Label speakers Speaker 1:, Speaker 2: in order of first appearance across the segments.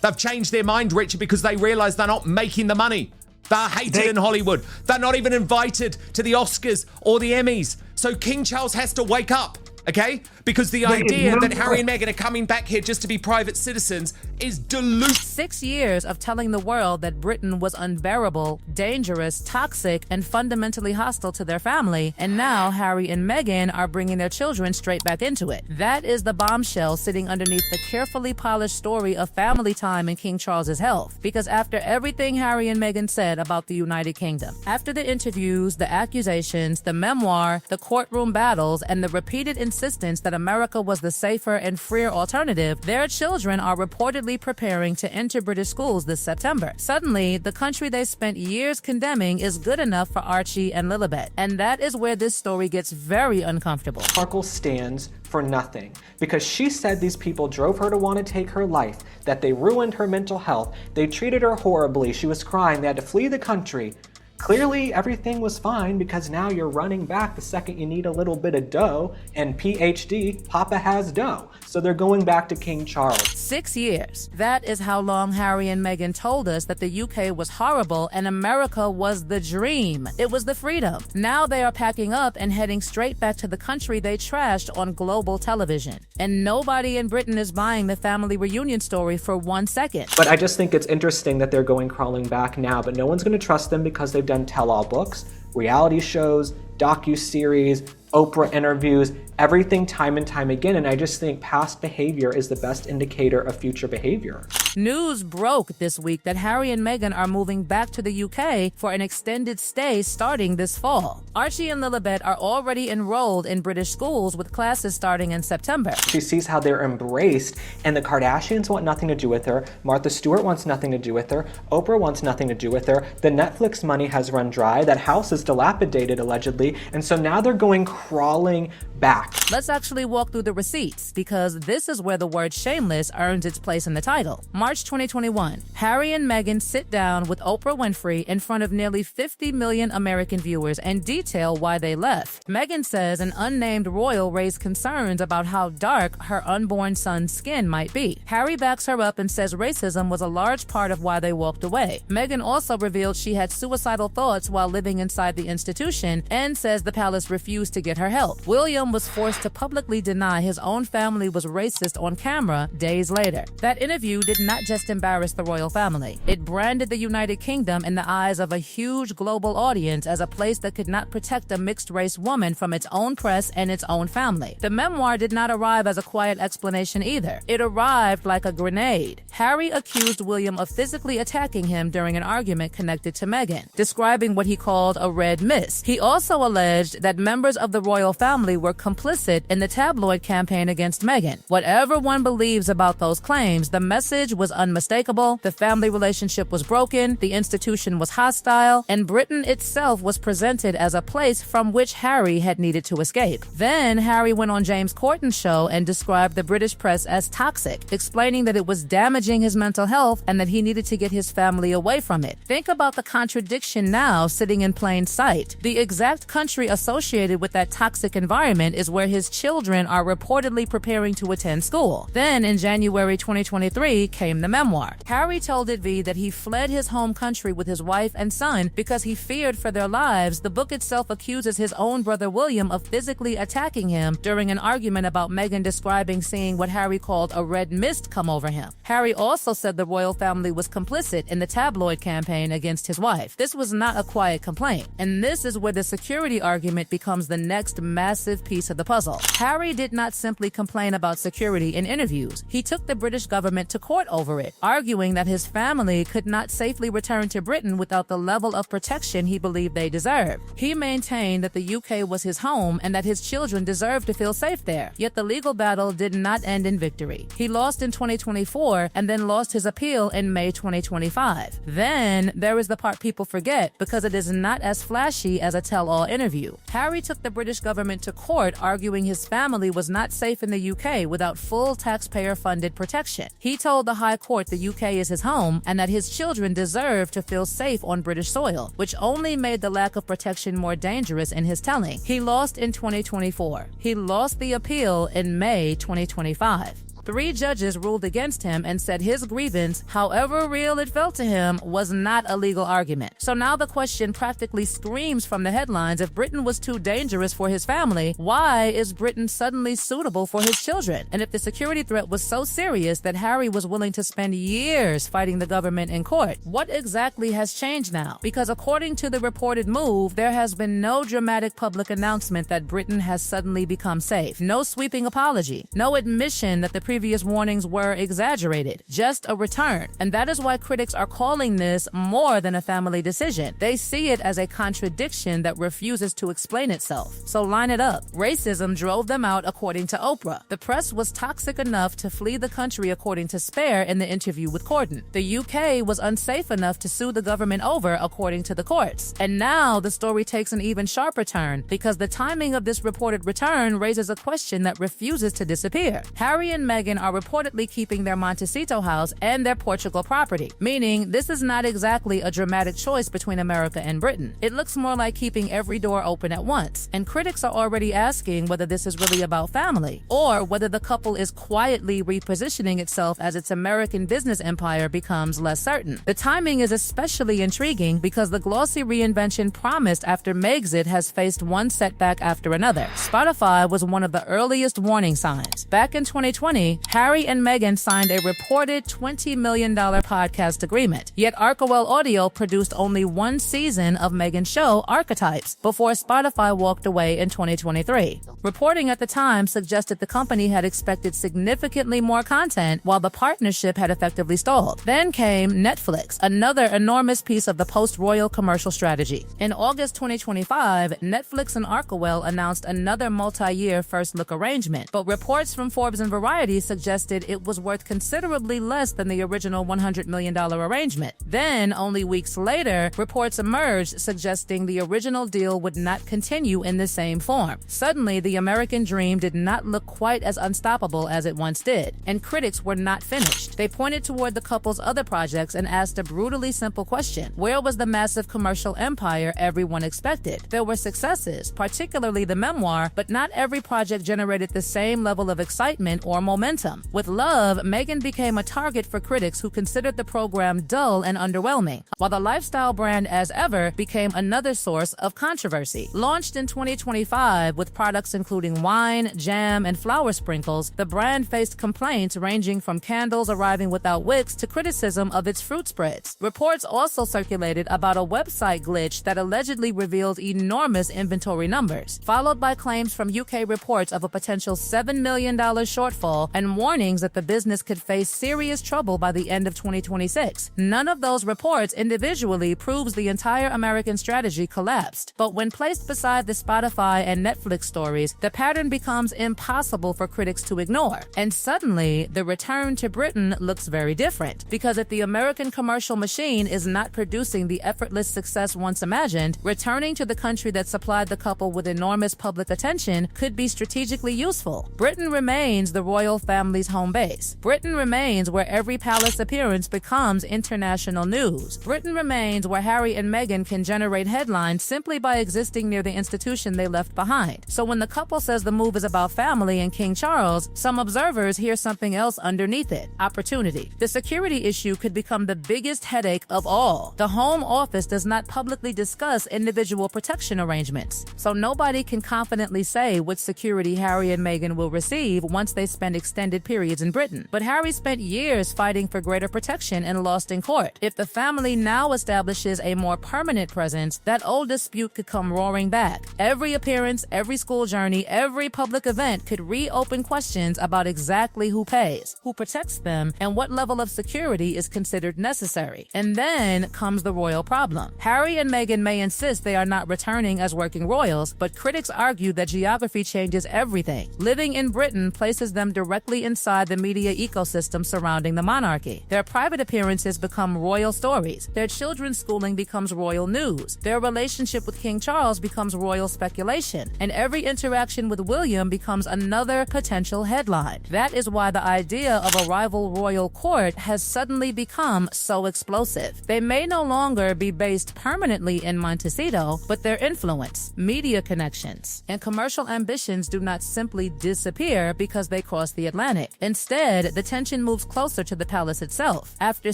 Speaker 1: They've changed their mind, Richard, because they realise they're not making the money. They're hated in Hollywood. They're not even invited to the Oscars or the Emmys. So King Charles has to wake up, okay? Because the idea that Harry and Meghan are coming back here just to be private citizens is delusional.
Speaker 2: 6 years of telling the world that Britain was unbearable, dangerous, toxic, and fundamentally hostile to their family, and now Harry and Meghan are bringing their children straight back into it. That is the bombshell sitting underneath the carefully polished story of family time in King Charles's health. Because after everything Harry and Meghan said about the United Kingdom, after the interviews, the accusations, the memoir, the courtroom battles, and the repeated insistence that America was the safer and freer alternative, their children are reportedly preparing to enter British schools this September. Suddenly, the country they spent years condemning is good enough for Archie and Lilibet. And that is where this story gets very uncomfortable.
Speaker 3: Markle stands for nothing because she said these people drove her to want to take her life, that they ruined her mental health, they treated her horribly, she was crying, they had to flee the country. Clearly, everything was fine because now you're running back the second you need a little bit of dough, and PhD, Papa has dough. So they're going back to King Charles.
Speaker 2: 6 years. That is how long Harry and Meghan told us that the UK was horrible and America was the dream. It was the freedom. Now they are packing up and heading straight back to the country they trashed on global television. And nobody in Britain is buying the family reunion story for 1 second.
Speaker 3: But I just think it's interesting that they're going crawling back now, but no one's going to trust them because they've done tell-all books, reality shows, docu-series, Oprah interviews, everything time and time again, and I just think past behavior is the best indicator of future behavior.
Speaker 2: News broke this week that Harry and Meghan are moving back to the UK for an extended stay starting this fall. Archie and Lilibet are already enrolled in British schools with classes starting in September.
Speaker 3: She sees how they're embraced, and the Kardashians want nothing to do with her, Martha Stewart wants nothing to do with her, Oprah wants nothing to do with her, the Netflix money has run dry, that house is dilapidated allegedly, and so now they're going crawling back.
Speaker 2: Let's actually walk through the receipts, because this is where the word shameless earns its place in the title. March 2021, Harry and Meghan sit down with Oprah Winfrey in front of nearly 50 million American viewers and detail why they left. Meghan says an unnamed royal raised concerns about how dark her unborn son's skin might be. Harry backs her up and says racism was a large part of why they walked away. Meghan also revealed she had suicidal thoughts while living inside the institution and says the palace refused to get her help. William was forced to publicly deny his own family was racist on camera days later. That interview did not just embarrass the royal family. It branded the United Kingdom in the eyes of a huge global audience as a place that could not protect a mixed-race woman from its own press and its own family. The memoir did not arrive as a quiet explanation either. It arrived like a grenade. Harry accused William of physically attacking him during an argument connected to Meghan, describing what he called a red mist. He also alleged that members of the royal family were complicit in the tabloid campaign against Meghan. Whatever one believes about those claims, the message was unmistakable, the family relationship was broken, the institution was hostile, and Britain itself was presented as a place from which Harry had needed to escape. Then Harry went on James Corden's show and described the British press as toxic, explaining that it was damaging his mental health and that he needed to get his family away from it. Think about the contradiction now sitting in plain sight. The exact country associated with that toxic environment is where his children are reportedly preparing to attend school. Then in January 2023 came the memoir. Harry told It that he fled his home country with his wife and son because he feared for their lives. The book itself accuses his own brother William of physically attacking him during an argument about Meghan describing seeing what Harry called a red mist come over him. Harry also said the royal family was complicit in the tabloid campaign against his wife. This was not a quiet complaint, and this is where the security argument becomes the next massive piece of the puzzle. Harry did not simply complain about security in interviews. He took the British government to court over it, arguing that his family could not safely return to Britain without the level of protection he believed they deserved. He maintained that the UK was his home and that his children deserved to feel safe there. Yet the legal battle did not end in victory. He lost in 2024 and then lost his appeal in May 2025. Then there is the part people forget because it is not as flashy as a tell-all interview. Harry took the British government to court arguing his family was not safe in the UK without full taxpayer-funded protection. He told the High Court the UK is his home and that his children deserve to feel safe on British soil, which only made the lack of protection more dangerous in his telling. He lost in 2024. He lost the appeal in May 2025. 3 judges ruled against him and said his grievance, however real it felt to him, was not a legal argument. So now the question practically screams from the headlines: if Britain was too dangerous for his family, why is Britain suddenly suitable for his children? And if the security threat was so serious that Harry was willing to spend years fighting the government in court, what exactly has changed now? Because according to the reported move, there has been no dramatic public announcement that Britain has suddenly become safe. No sweeping apology. No admission that the previous warnings were exaggerated. Just a return. And that is why critics are calling this more than a family decision. They see it as a contradiction that refuses to explain itself. So line it up. Racism drove them out, according to Oprah. The press was toxic enough to flee the country, according to Spare in the interview with Corden. The UK was unsafe enough to sue the government over, according to the courts. And now the story takes an even sharper turn because the timing of this reported return raises a question that refuses to disappear. Harry and Meghan are reportedly keeping their Montecito house and their Portugal property, meaning this is not exactly a dramatic choice between America and Britain. It looks more like keeping every door open at once. And critics are already asking whether this is really about family or whether the couple is quietly repositioning itself as its American business empire becomes less certain. The timing is especially intriguing because the glossy reinvention promised after Megxit has faced one setback after another. Spotify was one of the earliest warning signs. Back in 2020, Harry and Meghan signed a reported $20 million podcast agreement. Yet Archewell Audio produced only one season of Meghan's show, Archetypes, before Spotify walked away in 2023. Reporting at the time suggested the company had expected significantly more content while the partnership had effectively stalled. Then came Netflix, another enormous piece of the post-royal commercial strategy. In August 2025, Netflix and Archewell announced another multi-year first-look arrangement, but reports from Forbes and Variety suggested it was worth considerably less than the original $100 million arrangement. Then, only weeks later, reports emerged suggesting the original deal would not continue in the same form. Suddenly, the American dream did not look quite as unstoppable as it once did, and critics were not finished. They pointed toward the couple's other projects and asked a brutally simple question: where was the massive commercial empire everyone expected? There were successes, particularly the memoir, but not every project generated the same level of excitement or momentum. With Love, Meghan became a target for critics who considered the program dull and underwhelming, while the lifestyle brand As Ever became another source of controversy. Launched in 2025 with products including wine, jam, and flour sprinkles, the brand faced complaints ranging from candles arriving without wicks to criticism of its fruit spreads. Reports also circulated about a website glitch that allegedly revealed enormous inventory numbers, followed by claims from UK reports of a potential $7 million shortfall and warnings that the business could face serious trouble by the end of 2026. None of those reports individually proves the entire American strategy collapsed, but when placed beside the Spotify and Netflix stories, the pattern becomes impossible for critics to ignore. And suddenly, the return to Britain looks very different, because if the American commercial machine is not producing the effortless success once imagined, returning to the country that supplied the couple with enormous public attention could be strategically useful. Britain remains the royal family's home base. Britain remains where every palace appearance becomes international news. Britain remains where Harry and Meghan can generate headlines simply by existing near the institution they left behind. So when the couple says the move is about family and King Charles, some observers hear something else underneath it: opportunity. The security issue could become the biggest headache of all. The Home Office does not publicly discuss individual protection arrangements, so nobody can confidently say which security Harry and Meghan will receive once they spend extended periods in Britain. But Harry spent years fighting for greater protection and lost in court. If the family now establishes a more permanent presence, that old dispute could come roaring back. Every appearance, every school journey, every public event could reopen questions about exactly who pays, who protects them, and what level of security is considered necessary. And then comes the royal problem. Harry and Meghan may insist they are not returning as working royals, but critics argue that geography changes everything. Living in Britain places them directly inside the media ecosystem surrounding the monarchy. Their private appearances become royal stories. Their children's schooling becomes royal news. Their relationship with King Charles becomes royal speculation. And every interaction with William becomes another potential headline. That is why the idea of a rival royal court has suddenly become so explosive. They may no longer be based permanently in Montecito, but their influence, media connections, and commercial ambitions do not simply disappear because they cross the Atlantic. Instead, the tension moves closer to the palace itself. After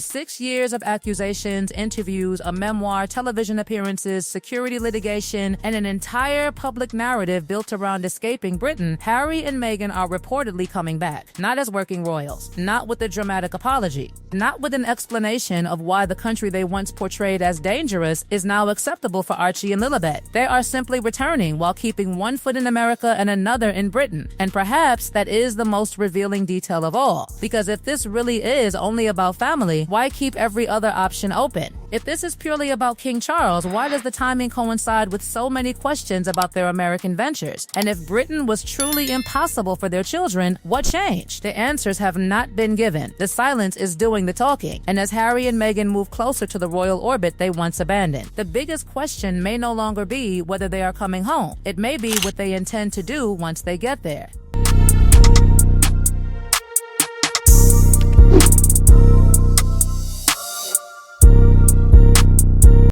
Speaker 2: 6 years of accusations, interviews, a memoir, television appearances, security litigation, and an entire public narrative built around escaping Britain, Harry and Meghan are reportedly coming back. Not as working royals, not with a dramatic apology, not with an explanation of why the country they once portrayed as dangerous is now acceptable for Archie and Lilibet. They are simply returning while keeping one foot in America and another in Britain. And perhaps that is the most revealing detail of all. Because if this really is only about family, why keep every other option open? If this is purely about King Charles, why does the timing coincide with so many questions about their American ventures? And if Britain was truly impossible for their children, what changed? The answers have not been given. The silence is doing the talking. And as Harry and Meghan move closer to the royal orbit they once abandoned, the biggest question may no longer be whether they are coming home. It may be what they intend to do once they get there.